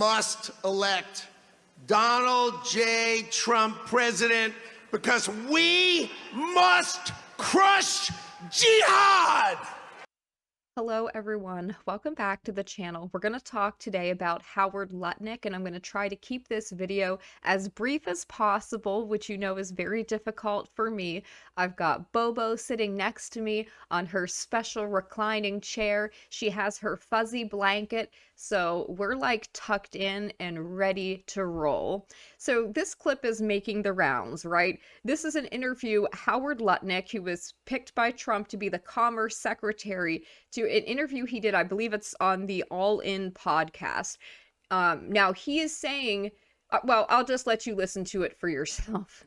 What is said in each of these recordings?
must elect Donald J. Trump president because we must crush jihad! Hello everyone, welcome back to the channel. We're going to talk today about Howard Lutnick, and I'm going to try to keep this video as brief as possible, which you know is very difficult for me. I've got Bobo sitting next to me on her special reclining chair. She has her fuzzy blanket, so we're like tucked in and ready to roll. So this clip is making the rounds, right? This is an interview Howard Lutnick, who was picked by Trump to be the Commerce Secretary, to an interview he did, I believe it's on the All In podcast. Now he is saying, well, I'll just let you listen to it for yourself.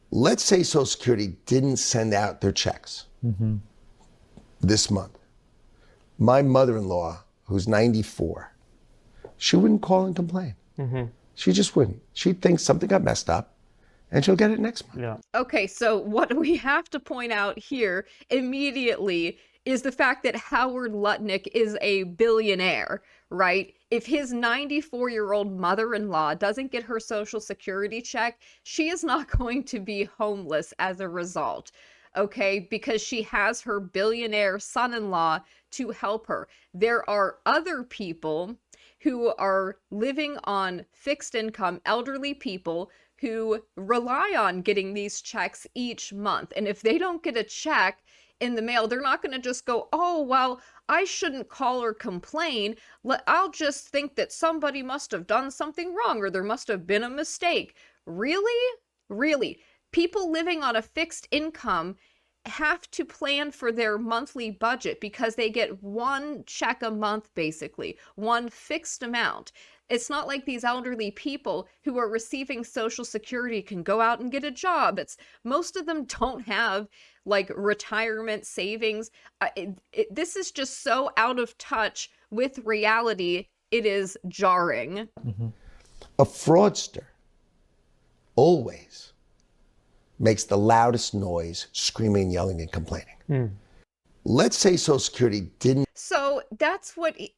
Let's say Social Security didn't send out their checks this month. My mother-in-law, who's 94, she wouldn't call and complain. She just wouldn't. She'd think something got messed up, and she'll get it next month. Yeah. Okay, so what we have to point out here immediately is the fact that Howard Lutnick is a billionaire, right? If his 94-year-old mother-in-law doesn't get her Social Security check, she is not going to be homeless as a result, okay? Because she has her billionaire son-in-law to help her. There are other people who are living on fixed income, elderly people who rely on getting these checks each month. And if they don't get a check in the mail, they're not going to just go, oh, well, I shouldn't call or complain. I'll just think that somebody must have done something wrong or there must have been a mistake. Really? Really? People living on a fixed income have to plan for their monthly budget because they get one check a month, basically, one fixed amount. It's not like these elderly people who are receiving Social Security can go out and get a job. Most of them don't have like retirement savings. This is just so out of touch with reality. It is jarring. A fraudster always makes the loudest noise, screaming, yelling, and complaining. Let's say Social Security didn't. So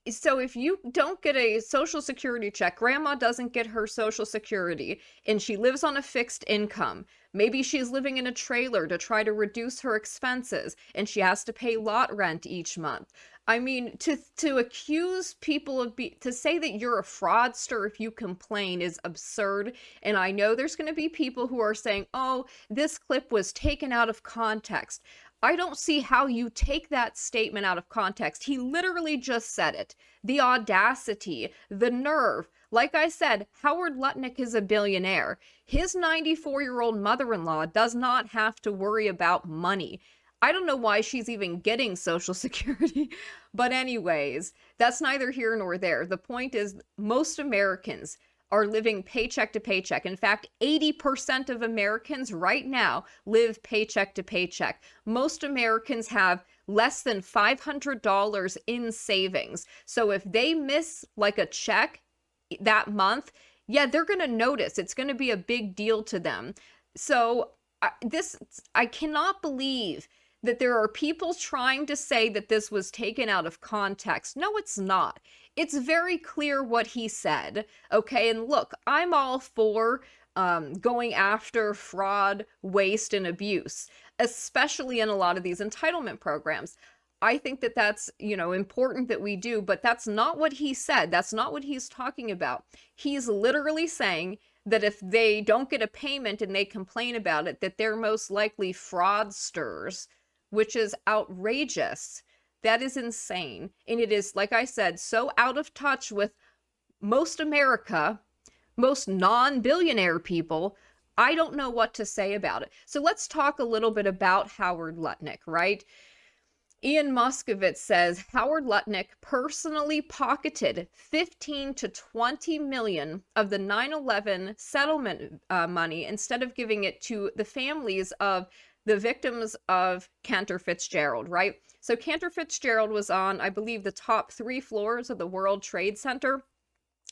so if you don't get a Social Security check, grandma doesn't get her Social Security, and she lives on a fixed income. Maybe she's living in a trailer to try to reduce her expenses, and she has to pay lot rent each month. I mean, to accuse people of to say that you're a fraudster if you complain is absurd. And I know there's going to be people who are saying, oh, this clip was taken out of context. I don't see how you take that statement out of context. He literally just said it. The audacity, the nerve. Like I said, Howard Lutnick is a billionaire. His 94-year-old mother-in-law does not have to worry about money. I don't know why she's even getting Social Security. But anyways, that's neither here nor there. The point is, most Americans are living paycheck to paycheck. In fact, 80% of Americans right now live paycheck to paycheck. Most Americans have less than $500 in savings. So if they miss like a check that month, yeah, they're going to notice. It's going to be a big deal to them. So I cannot believe that there are people trying to say that this was taken out of context. No, it's not. It's very clear what he said, okay? And look, I'm all for going after fraud, waste, and abuse, especially in a lot of these entitlement programs. I think that that's, important that we do, but that's not what he said. That's not what he's talking about. He's literally saying that if they don't get a payment and they complain about it, that they're most likely fraudsters, which is outrageous. That is insane. And it is, like I said, so out of touch with most America, most non-billionaire people. I don't know what to say about it. So let's talk a little bit about Howard Lutnick, right? Ian Moskovitz says Howard Lutnick personally pocketed 15 to 20 million of the 9/11 settlement money instead of giving it to the families of the victims of Cantor Fitzgerald, right? So Cantor Fitzgerald was on, I believe, the top 3 floors of the World Trade Center,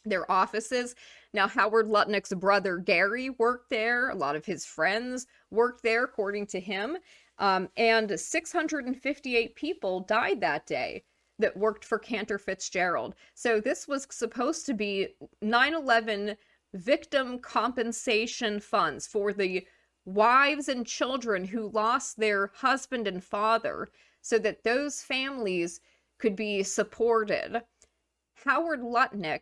their offices. Now, Howard Lutnick's brother, Gary, worked there. A lot of his friends worked there, according to him. And 658 people died that day. that worked for Cantor Fitzgerald. So this was supposed to be 9/11 victim compensation funds for the wives and children who lost their husband and father, so that those families could be supported. Howard Lutnick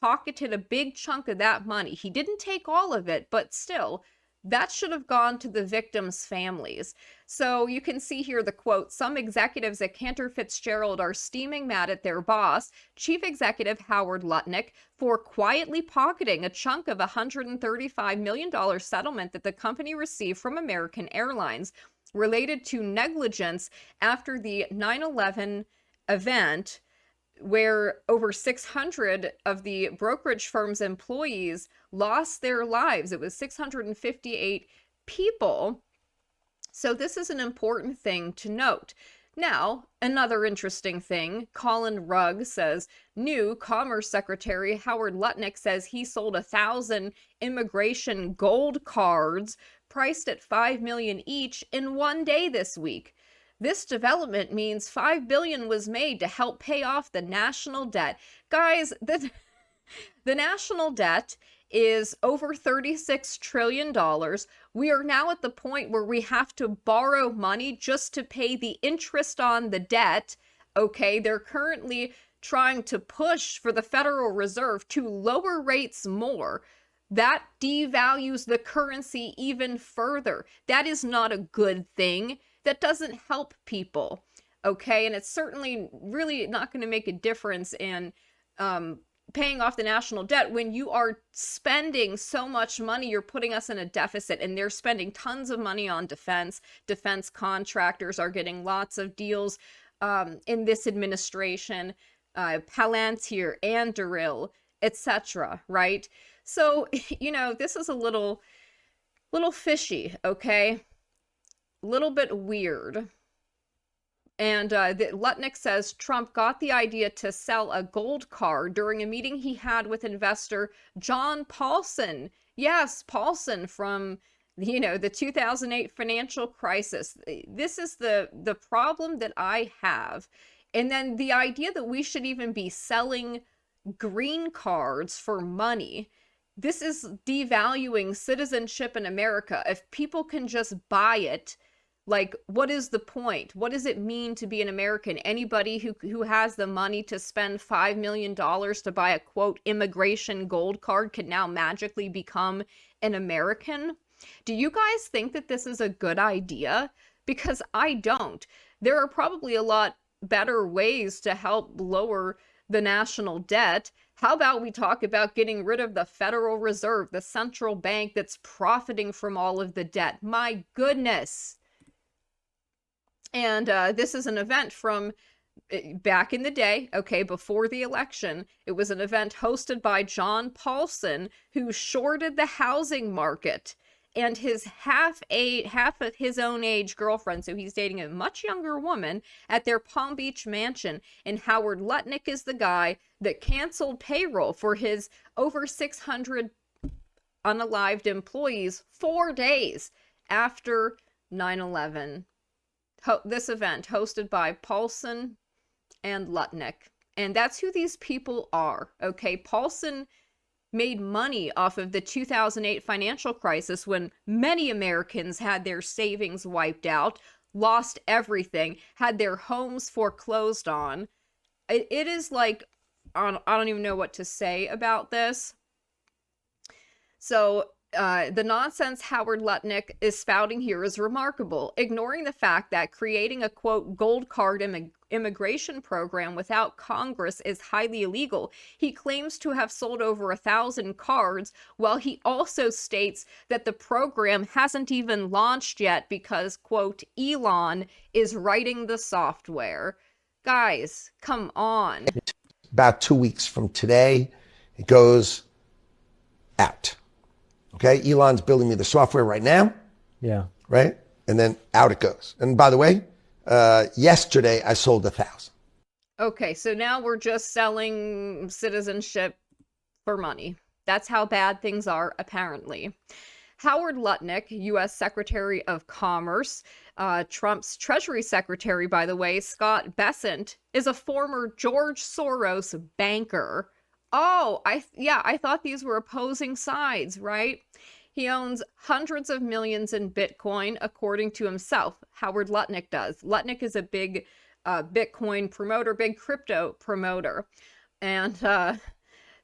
pocketed a big chunk of that money. He didn't take all of it, but still, that should have gone to the victims' families. So you can see here the quote, "Some executives at Cantor Fitzgerald are steaming mad at their boss, Chief Executive Howard Lutnick, for quietly pocketing a chunk of a $135 million settlement that the company received from American Airlines related to negligence after the 9/11 event, where over 600 of the brokerage firm's employees lost their lives. It was 658 people. So this is an important thing to note. Now, another interesting thing, Colin Rugg says, new Commerce Secretary Howard Lutnick says he sold 1,000 immigration gold cards priced at $5 million each in one day this week. This development means $5 billion was made to help pay off the national debt." Guys, the national debt is over $36 trillion. We are now at the point where we have to borrow money just to pay the interest on the debt. Okay, they're currently trying to push for the Federal Reserve to lower rates more. That devalues the currency even further. That is not a good thing. That doesn't help people, okay? And it's certainly really not going to make a difference in paying off the national debt when you are spending so much money. You're putting us in a deficit, and they're spending tons of money on defense. Defense contractors are getting lots of deals in this administration, Palantir, Anduril, etc., right? So, you know, this is a little fishy, okay? Little bit weird. And Lutnick says Trump got the idea to sell a gold card during a meeting he had with investor John Paulson. Yes, Paulson from, you know, the 2008 financial crisis. This is the problem that I have. And then the idea that we should even be selling green cards for money. This is devaluing citizenship in America. If people can just buy it, like, what is the point? What does it mean to be an American? Anybody who has the money to spend $5 million to buy a, quote, immigration gold card can now magically become an American? Do you guys think that this is a good idea? Because I don't. There are probably a lot better ways to help lower the national debt. How about we talk about getting rid of the Federal Reserve, the central bank that's profiting from all of the debt? My goodness. And this is an event from back in the day, okay, before the election. It was an event hosted by John Paulson, who shorted the housing market, and his half of his own age girlfriend, so he's dating a much younger woman, at their Palm Beach mansion. And Howard Lutnick is the guy that canceled payroll for his over 600 unalived employees 4 days after 9/11. This event hosted by Paulson and Lutnick. And that's who these people are, okay? Paulson made money off of the 2008 financial crisis when many Americans had their savings wiped out, lost everything, had their homes foreclosed on. It is like, I don't even know what to say about this. So, the nonsense Howard Lutnick is spouting here is remarkable, ignoring the fact that creating a, quote, gold card immigration program without Congress is highly illegal. He claims to have sold over 1,000 cards, while he also states that the program hasn't even launched yet because, quote, Elon is writing the software. Guys, come on. About 2 weeks from today, it goes out. Okay, Elon's building me the software right now. Yeah. Right? And then out it goes. And by the way, yesterday I sold 1,000. Okay, so now we're just selling citizenship for money. That's how bad things are, apparently. Howard Lutnick, U.S. Secretary of Commerce, Trump's Treasury Secretary, by the way, Scott Bessent, is a former George Soros banker. Oh, I thought these were opposing sides, right? He owns hundreds of millions in Bitcoin, according to himself. Howard Lutnick does. Lutnick is a big Bitcoin promoter, big crypto promoter. And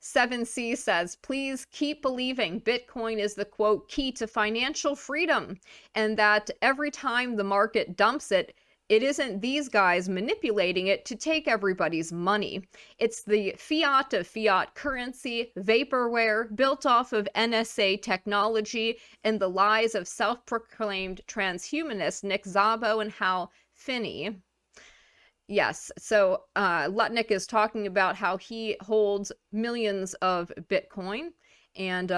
7C says, please keep believing Bitcoin is the quote key to financial freedom, and that every time the market dumps it, it isn't these guys manipulating it to take everybody's money. It's the fiat of fiat currency, vaporware, built off of NSA technology, and the lies of self-proclaimed transhumanists Nick Szabo and Hal Finney. Yes, so Lutnick is talking about how he holds millions of Bitcoin, and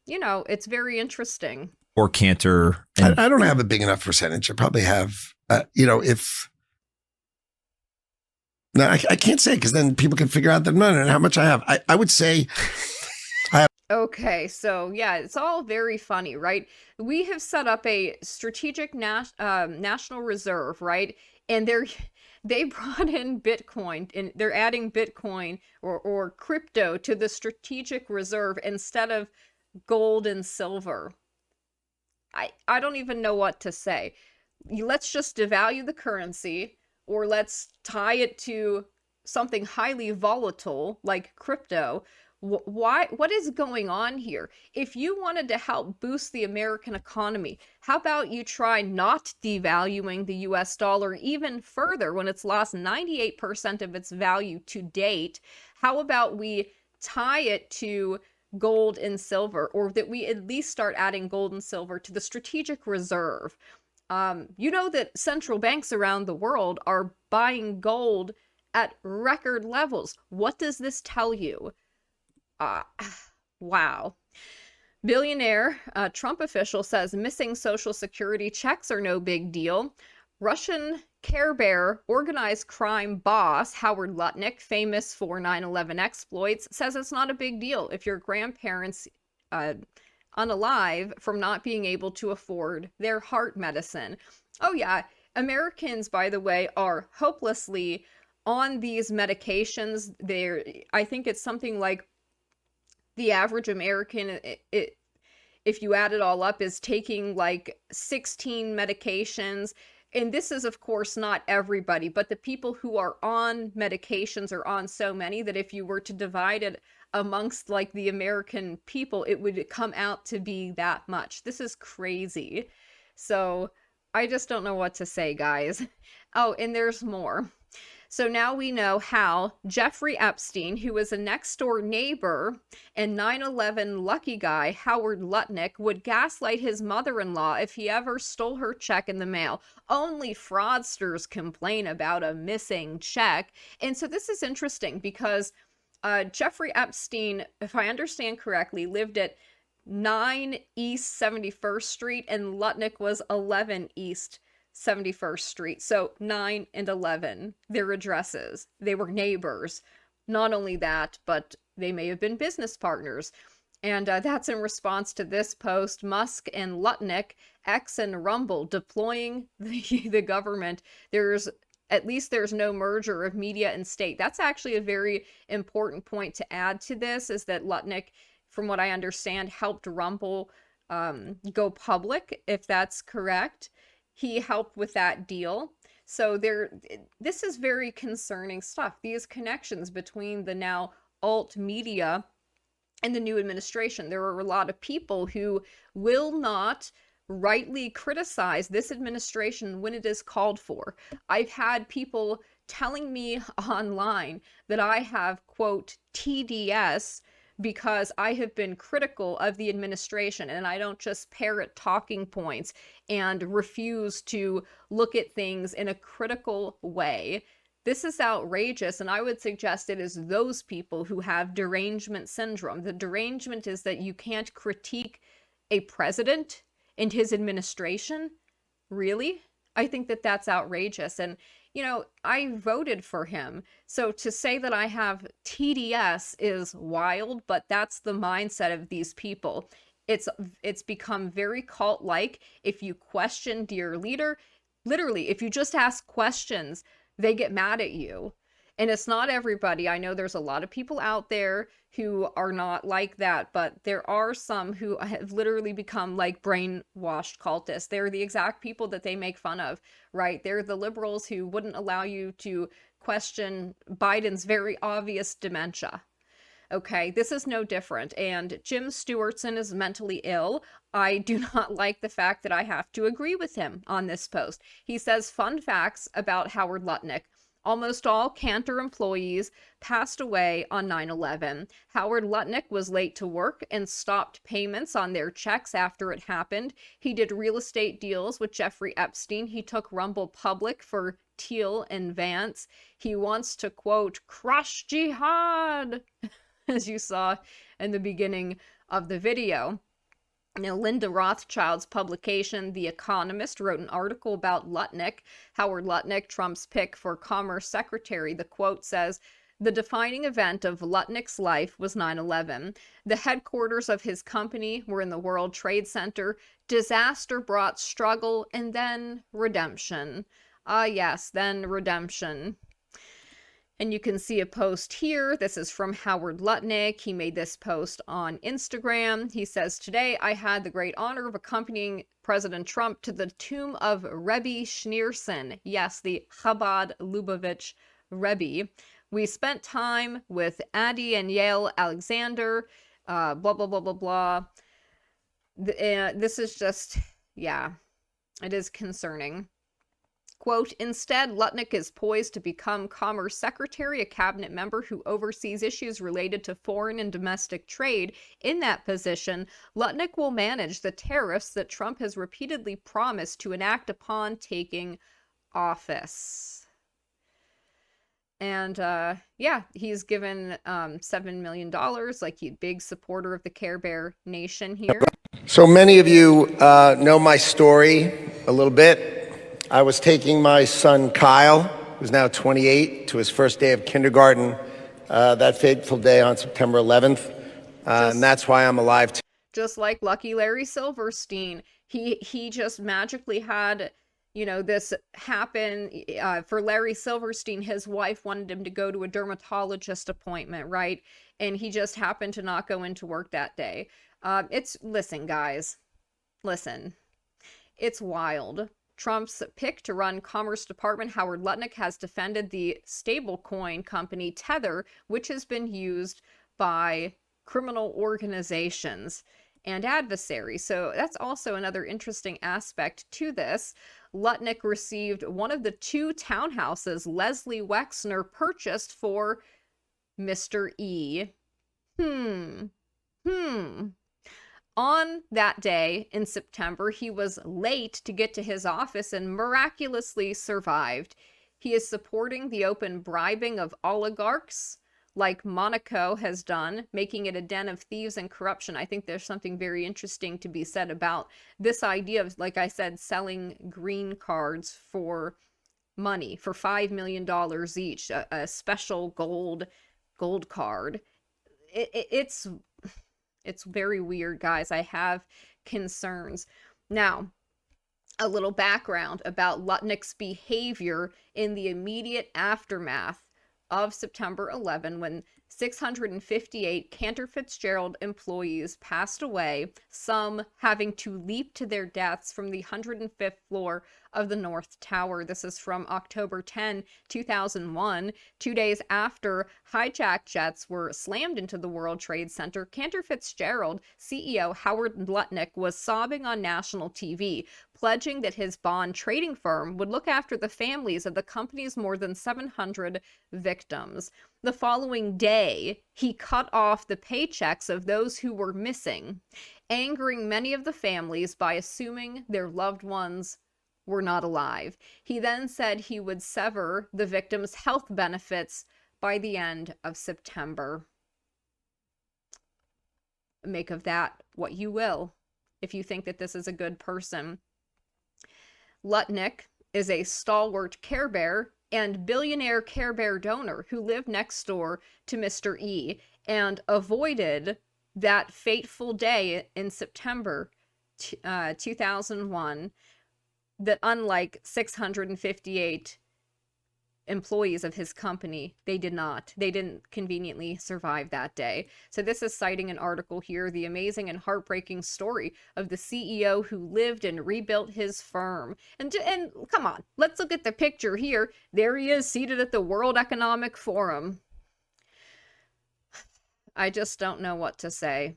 it's very interesting. Or Cantor. I don't have a big enough percentage. I probably have, if. No, I can't say, because then people can figure out that and how much I have. I would say I have. Okay, so yeah, it's all very funny, right? We have set up a strategic national reserve, right? And they brought in Bitcoin, and they're adding Bitcoin or crypto to the strategic reserve instead of gold and silver. I don't even know what to say. Let's just devalue the currency, or let's tie it to something highly volatile like crypto. What is going on here? If you wanted to help boost the American economy, how about you try not devaluing the US dollar even further when it's lost 98% of its value to date? How about we tie it to gold and silver, or that we at least start adding gold and silver to the strategic reserve? You know that central banks around the world are buying gold at record levels. What does this tell you? Wow. Billionaire Trump official says missing Social Security checks are no big deal. Russian Care Bear organized crime boss Howard Lutnick, famous for 9/11 exploits, says it's not a big deal if your grandparents unalive from not being able to afford their heart medicine. Oh yeah, Americans, by the way, are hopelessly on these medications. I think it's something like the average American, if you add it all up, is taking like 16 medications. And this is, of course, not everybody, but the people who are on medications are on so many that if you were to divide it amongst like the American people, it would come out to be that much. This is crazy. So I just don't know what to say, guys. Oh, and there's more. So now we know how Jeffrey Epstein, who was a next door neighbor and 9/11 lucky guy, Howard Lutnick, would gaslight his mother-in-law if he ever stole her check in the mail. Only fraudsters complain about a missing check. And so this is interesting because Jeffrey Epstein, if I understand correctly, lived at 9 East 71st Street, and Lutnick was 11 East 71st Street. So 9 and 11, their addresses. They were neighbors. Not only that, but they may have been business partners. And that's in response to this post. Musk and Lutnick, X and Rumble deploying the government. There's no merger of media and state. That's actually a very important point to add to this, is that Lutnick, from what I understand, helped Rumble go public, if that's correct. He helped with that deal. So this is very concerning stuff. These connections between the now alt media and the new administration. There are a lot of people who will not rightly criticize this administration when it is called for. I've had people telling me online that I have, quote, TDS, because I have been critical of the administration and I don't just parrot talking points and refuse to look at things in a critical way. This is outrageous, and I would suggest it is those people who have derangement syndrome. The derangement is that you can't critique a president and his administration. Really? I think that that's outrageous. And I voted for him. So to say that I have TDS is wild, but that's the mindset of these people. It's become very cult-like. If you question your leader, literally, if you just ask questions, they get mad at you. And it's not everybody. I know there's a lot of people out there who are not like that, but there are some who have literally become like brainwashed cultists. They're the exact people that they make fun of, right? They're the liberals who wouldn't allow you to question Biden's very obvious dementia. Okay, this is no different. And Jim Stewartson is mentally ill. I do not like the fact that I have to agree with him on this post. He says fun facts about Howard Lutnick. Almost all Cantor employees passed away on 9/11. Howard Lutnick was late to work and stopped payments on their checks after it happened. He did real estate deals with Jeffrey Epstein. He took Rumble public for Teal and Vance. He wants to, quote, crush jihad, as you saw in the beginning of the video. Now, Linda Rothschild's publication, The Economist, wrote an article about Lutnick, Howard Lutnick, Trump's pick for Commerce Secretary. The quote says, the defining event of Lutnick's life was 9/11. The headquarters of his company were in the World Trade Center. Disaster brought struggle and then redemption. Ah, yes, then redemption. And you can see a post here. This is from Howard Lutnick. He made this post on Instagram. He says, today I had the great honor of accompanying President Trump to the tomb of Rebbe Schneerson. Yes, the Chabad Lubavitch Rebbe. We spent time with Adi and Yael Alexander, blah, blah, blah, blah, blah. This is just, yeah, it is concerning. Quote, instead, Lutnick is poised to become Commerce Secretary, a cabinet member who oversees issues related to foreign and domestic trade. In that position, Lutnick will manage the tariffs that Trump has repeatedly promised to enact upon taking office. And yeah, he's given $7 million, like he's a big supporter of the Care Bear Nation here. So many of you know my story a little bit. I was taking my son Kyle, who's now 28, to his first day of kindergarten that fateful day on September 11th. And that's why I'm alive today. Just like Lucky Larry Silverstein, he just magically had, you know, this happen. For Larry Silverstein, his wife wanted him to go to a dermatologist appointment, right? And he just happened to not go into work that day. Listen, guys, listen, it's wild. Trump's pick to run Commerce Department, Howard Lutnick, has defended the stablecoin company Tether, which has been used by criminal organizations and adversaries. So that's also another interesting aspect to this. Lutnick received one of the 2 townhouses Leslie Wexner purchased for Mr. E. On that day in September, he was late to get to his office and miraculously survived. He is supporting the open bribing of oligarchs, like Monaco has done, making it a den of thieves and corruption. I think there's something very interesting to be said about this idea of, like I said, selling green cards for money, for $5 million each, a special gold card. It's very weird, guys. I have concerns. Now, a little background about Lutnick's behavior in the immediate aftermath of September 11, when 658 Cantor Fitzgerald employees passed away, some having to leap to their deaths from the 105th floor of the North Tower. This is from October 10, 2001. 2 days after hijacked jets were slammed into the World Trade Center, Cantor Fitzgerald CEO Howard Lutnick was sobbing on national TV, pledging that his bond trading firm would look after the families of the company's more than 700 victims. The following day, he cut off the paychecks of those who were missing, angering many of the families by assuming their loved ones were not alive. He then said he would sever the victims' health benefits by the end of September. Make of that what you will, if you think that this is a good person. Lutnick is a stalwart Care Bear and billionaire Care Bear donor who lived next door to Mr. E and avoided that fateful day in September 2001, that unlike 658 employees of his company, they didn't conveniently survive that day. So this is citing an article here, the amazing and heartbreaking story of the CEO who lived and rebuilt his firm. And come on, let's look at the picture here. There he is, seated at the World Economic Forum. I just don't know what to say.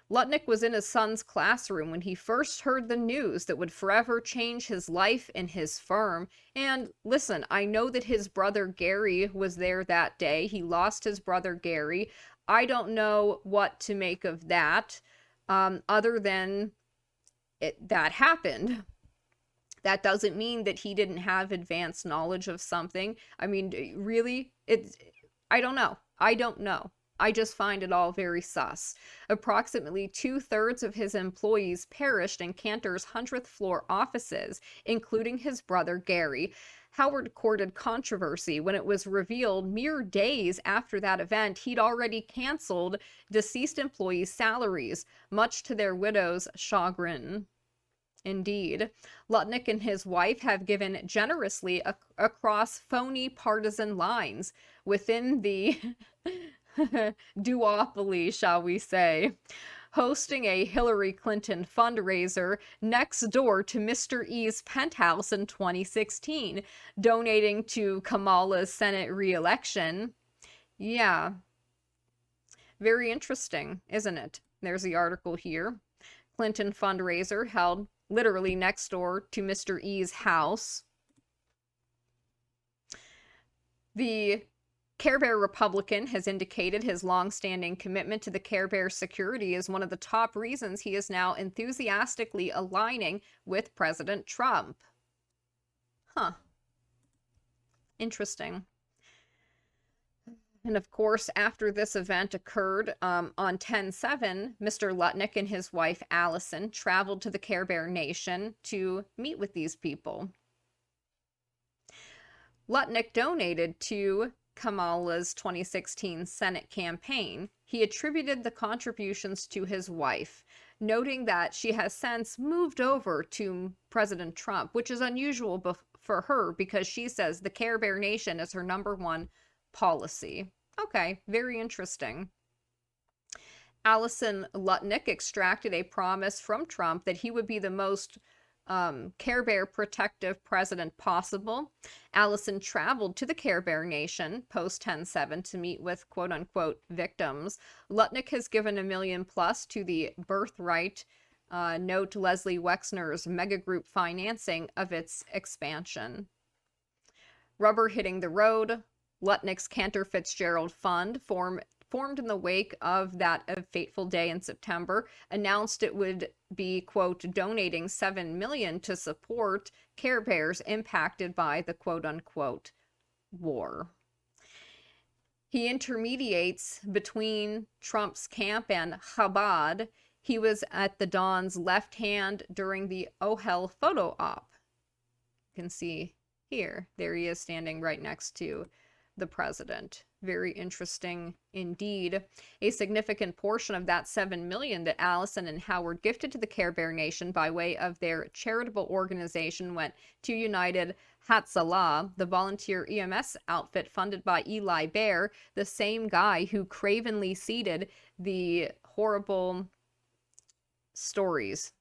Lutnick was in his son's classroom when he first heard the news that would forever change his life and his firm. And listen, I know that his brother Gary was there that day. He lost his brother Gary. I don't know what to make of that, other than that happened. That doesn't mean that he didn't have advanced knowledge of something. I mean, really, I don't know. I just find it all very sus. Approximately 2/3 of his employees perished in Cantor's 100th floor offices, including his brother Gary. Howard courted controversy when it was revealed mere days after that event he'd already canceled deceased employees' salaries, much to their widows' chagrin. Indeed, Lutnick and his wife have given generously across phony partisan lines within the duopoly, shall we say, hosting a Hillary Clinton fundraiser next door to Mr. E's penthouse in 2016, donating to Kamala's Senate re-election. Yeah, very interesting, isn't it? There's the article here. Clinton fundraiser held literally next door to Mr. E's house. The Care Bear Republican has indicated his long-standing commitment to the Care Bear security is one of the top reasons he is now enthusiastically aligning with President Trump. Huh. Interesting. And of course, after this event occurred on 10/7, Mr. Lutnick and his wife Allison traveled to the Care Bear Nation to meet with these people. Lutnick donated to Kamala's 2016 Senate campaign. He attributed the contributions to his wife, noting that she has since moved over to President Trump, which is unusual for her because she says the Care Bear Nation is her #1 policy. Okay, very interesting. Allison Lutnick extracted a promise from Trump that he would be the most Care Bear protective president possible. Allison traveled to the Care Bear Nation post 10/7 to meet with quote-unquote victims. Lutnick has given $1 million+ to the Birthright, note Leslie Wexner's megagroup financing of its expansion. Rubber hitting the road. Lutnick's Cantor Fitzgerald Fund, formed in the wake of that fateful day in September, announced it would be, quote, donating $7 million to support Care Bears impacted by the quote-unquote war. He intermediates between Trump's camp and Chabad. He was at the Don's left hand during the Ohel photo op. You can see here, there he is standing right next to the president. Very interesting indeed. A significant portion of that $7 million that Allison and Howard gifted to the Care Bear Nation by way of their charitable organization went to United Hatzalah, the volunteer EMS outfit funded by Eli Bear, the same guy who cravenly seeded the horrible stories,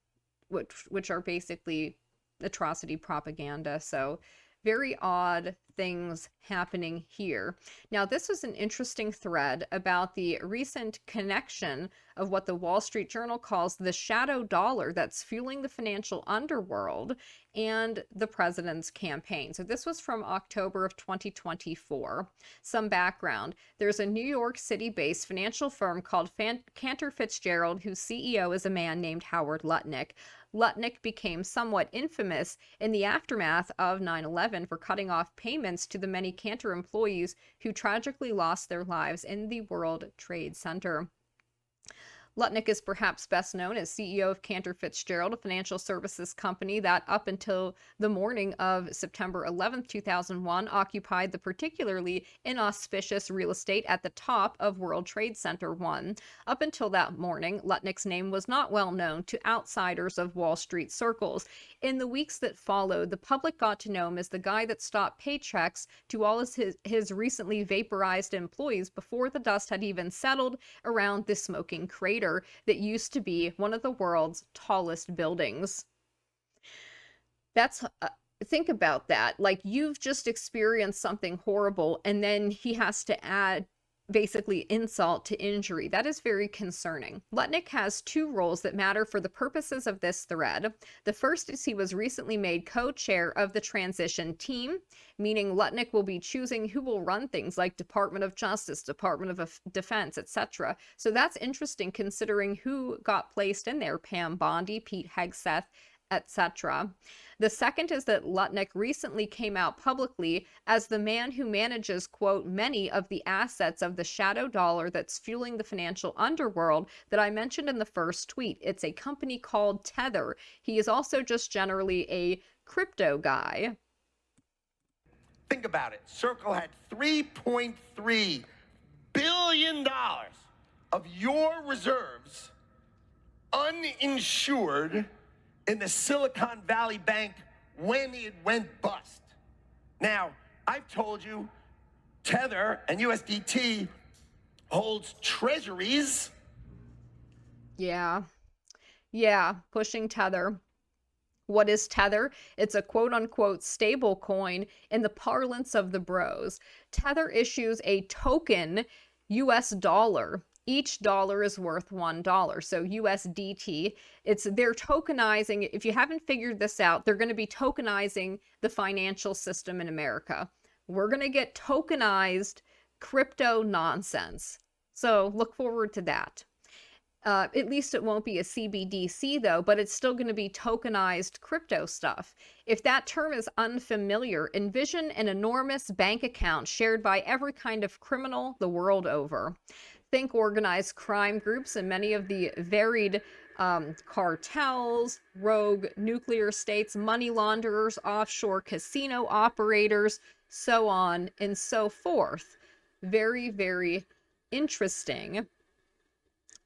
which are basically atrocity propaganda. So very odd things happening here. Now, this was an interesting thread about the recent connection of what the Wall Street Journal calls the shadow dollar that's fueling the financial underworld and the president's campaign. So this was from October of 2024. Some background. There's a New York City-based financial firm called Cantor Fitzgerald, whose CEO is a man named Howard Lutnick. Lutnick became somewhat infamous in the aftermath of 9/11 for cutting off payments to the many Cantor employees who tragically lost their lives in the World Trade Center. Lutnick is perhaps best known as CEO of Cantor Fitzgerald, a financial services company that up until the morning of September 11th, 2001, occupied the particularly inauspicious real estate at the top of World Trade Center 1. Up until that morning, Lutnick's name was not well known to outsiders of Wall Street circles. In the weeks that followed, the public got to know him as the guy that stopped paychecks to all of his recently vaporized employees before the dust had even settled around the smoking crater that used to be one of the world's tallest buildings. That's think about that. Like, you've just experienced something horrible, and then he has to add basically insult to injury. That is very concerning. Lutnick has two roles that matter for the purposes of this thread. The first is he was recently made co-chair of the transition team, meaning Lutnick will be choosing who will run things like Department of Justice, Department of Defense, etc. So that's interesting considering who got placed in there: Pam Bondi, Pete Hegseth, etc. The second is that Lutnick recently came out publicly as the man who manages, quote, many of the assets of the shadow dollar that's fueling the financial underworld that I mentioned in the first tweet. It's a company called Tether. He is also just generally a crypto guy. Think about it. Circle had $3.3 billion of your reserves uninsured in the Silicon Valley Bank when it went bust. Now, I've told you, Tether and USDT holds treasuries. Yeah, pushing Tether. What is Tether? It's a quote-unquote stable coin in the parlance of the bros. Tether issues a token US dollar. Each dollar is worth $1. So USDT, they're tokenizing. If you haven't figured this out, they're going to be tokenizing the financial system in America. We're going to get tokenized crypto nonsense. So look forward to that. At least it won't be a CBDC though, but it's still going to be tokenized crypto stuff. If that term is unfamiliar, envision an enormous bank account shared by every kind of criminal the world over. Think organized crime groups and many of the varied cartels, rogue nuclear states, money launderers, offshore casino operators, so on and so forth. Very, very interesting.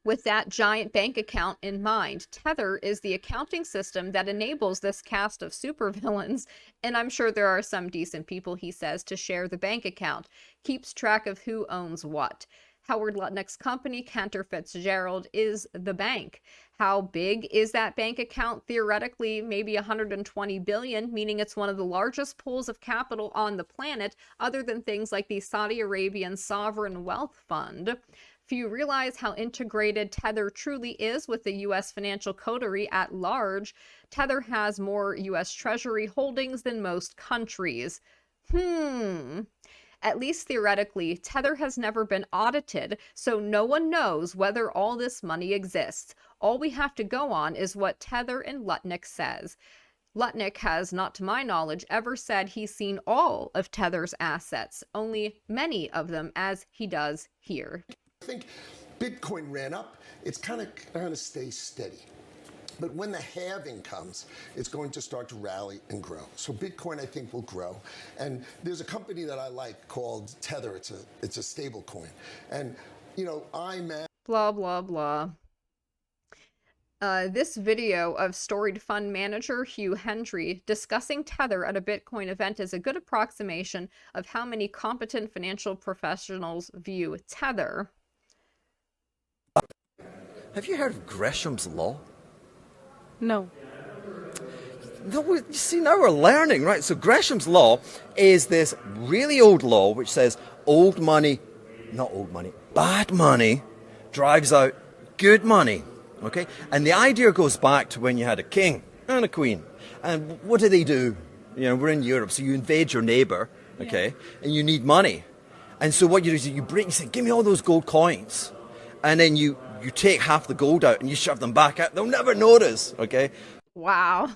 With that giant bank account in mind, Tether is the accounting system that enables this cast of supervillains, and I'm sure there are some decent people, he says, to share the bank account, keeps track of who owns what. Howard Lutnick's company, Cantor Fitzgerald, is the bank. How big is that bank account? Theoretically, maybe 120 billion, meaning it's one of the largest pools of capital on the planet, other than things like the Saudi Arabian Sovereign Wealth Fund. Few realize how integrated Tether truly is with the U.S. financial coterie at large. Tether has more U.S. Treasury holdings than most countries. At least theoretically, Tether has never been audited, so no one knows whether all this money exists. All we have to go on is what Tether and Lutnick says. Lutnick has, not to my knowledge, ever said he's seen all of Tether's assets, only many of them, as he does here. I think Bitcoin ran up. It's kind of going to stay steady. But when the halving comes, it's going to start to rally and grow. So Bitcoin, I think, will grow. And there's a company that I like called Tether. It's a stable coin. And, you know, blah, blah, blah. This video of storied fund manager Hugh Hendry discussing Tether at a Bitcoin event is a good approximation of how many competent financial professionals view Tether. Have you heard of Gresham's Law? No. No, you see, now we're learning, right? So Gresham's Law is this really old law which says bad money drives out good money, okay? And the idea goes back to when you had a king and a queen. And what do? You know, we're in Europe, so you invade your neighbour, okay? And you need money. And so what you do is you say, give me all those gold coins. And then you take half the gold out and you shove them back out. They'll never notice, okay? Wow.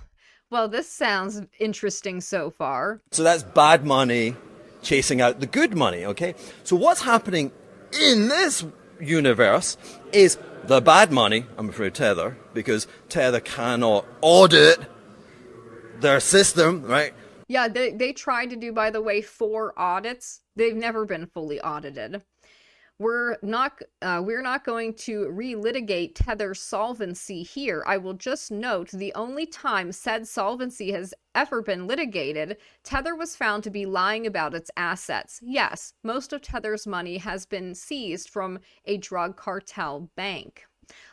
Well, this sounds interesting so far. So that's bad money chasing out the good money, okay? So what's happening in this universe is the bad money, I'm afraid, Tether, because Tether cannot audit their system, right? Yeah, they tried to do, by the way, 4 audits. They've never been fully audited. We're not going to relitigate Tether's solvency here. I will just note the only time said solvency has ever been litigated, Tether was found to be lying about its assets. Yes, most of Tether's money has been seized from a drug cartel bank.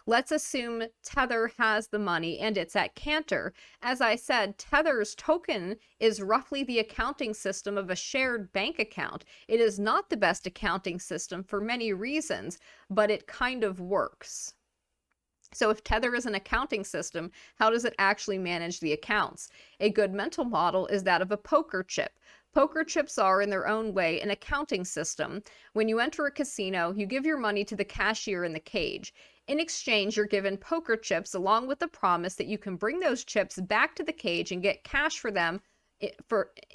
Let's assume Tether has the money and it's at Cantor. As I said, Tether's token is roughly the accounting system of a shared bank account. It is not the best accounting system for many reasons, but it kind of works. So if Tether is an accounting system, how does it actually manage the accounts? A good mental model is that of a poker chip. Poker chips are, in their own way, an accounting system. When you enter a casino, you give your money to the cashier in the cage. In exchange, you're given poker chips along with the promise that you can bring those chips back to the cage and get cash for them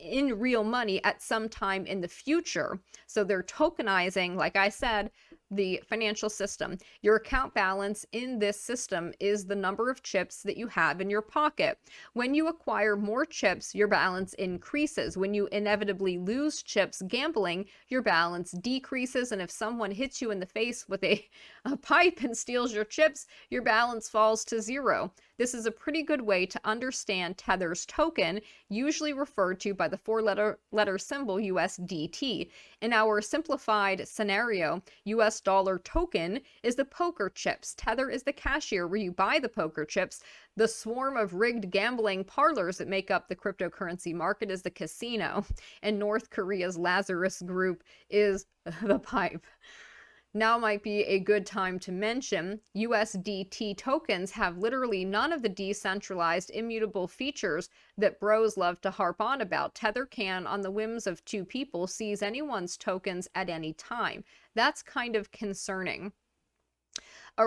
in real money at some time in the future. So they're tokenizing, like I said, the financial system. Your account balance in this system is the number of chips that you have in your pocket. When you acquire more chips, your balance increases. When you inevitably lose chips gambling, your balance decreases. And if someone hits you in the face with a pipe and steals your chips, your balance falls to 0. This is a pretty good way to understand Tether's token, usually referred to by the 4-letter symbol USDT. In our simplified scenario, US dollar token is the poker chips. Tether is the cashier where you buy the poker chips. The swarm of rigged gambling parlors that make up the cryptocurrency market is the casino. And North Korea's Lazarus group is the pipe. Now might be a good time to mention USDT tokens have literally none of the decentralized immutable features that bros love to harp on about. Tether can, on the whims of 2 people, seize anyone's tokens at any time. That's kind of concerning. A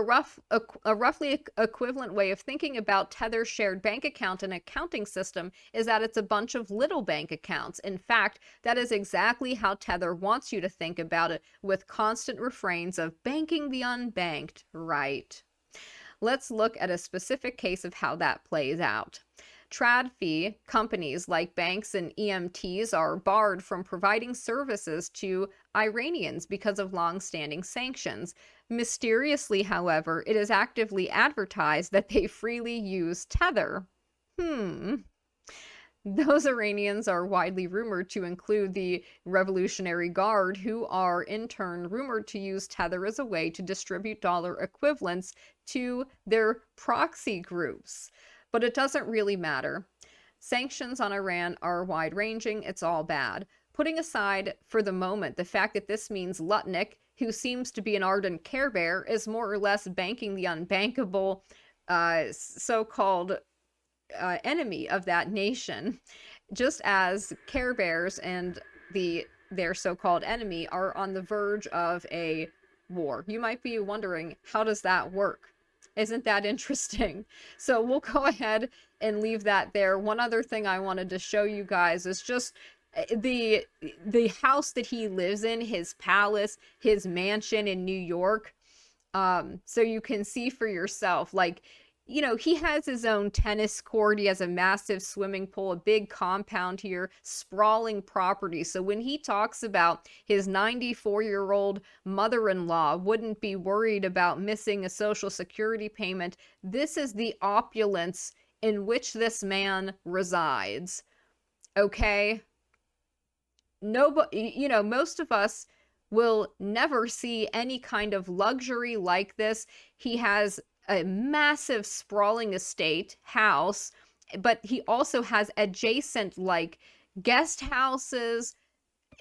roughly equivalent way of thinking about Tether's shared bank account and accounting system is that it's a bunch of little bank accounts. In fact, that is exactly how Tether wants you to think about it, with constant refrains of banking the unbanked, right? Let's look at a specific case of how that plays out. TradFi companies like banks and EMTs are barred from providing services to Iranians because of long-standing sanctions. Mysteriously, however, it is actively advertised that they freely use Tether. Those Iranians are widely rumored to include the Revolutionary Guard, who are in turn rumored to use Tether as a way to distribute dollar equivalents to their proxy groups. But it doesn't really matter. Sanctions on Iran are wide-ranging. It's all bad. Putting aside for the moment the fact that this means Lutnick, who seems to be an ardent Care Bear, is more or less banking the unbankable so-called enemy of that nation, just as Care Bears and their so-called enemy are on the verge of a war. You might be wondering, how does that work? Isn't that interesting? So we'll go ahead and leave that there. One other thing I wanted to show you guys is just the house that he lives in, his palace, his mansion in New York. So you can see for yourself, like, you know, he has his own tennis court. He has a massive swimming pool, a big compound here, sprawling property. So when he talks about his 94-year-old mother-in-law wouldn't be worried about missing a Social Security payment, this is the opulence in which this man resides. Okay? Nobody, you know, most of us will never see any kind of luxury like this. He has a massive sprawling estate house, but he also has adjacent like guest houses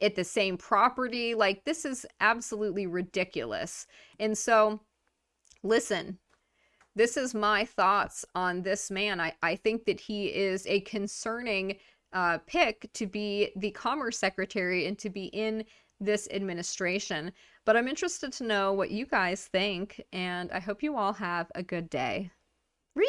at the same property. Like, this is absolutely ridiculous. And so, listen, this is my thoughts on this man. I think that he is a concerning pick to be the Commerce Secretary and to be in this administration. But I'm interested to know what you guys think, and I hope you all have a good day. Read!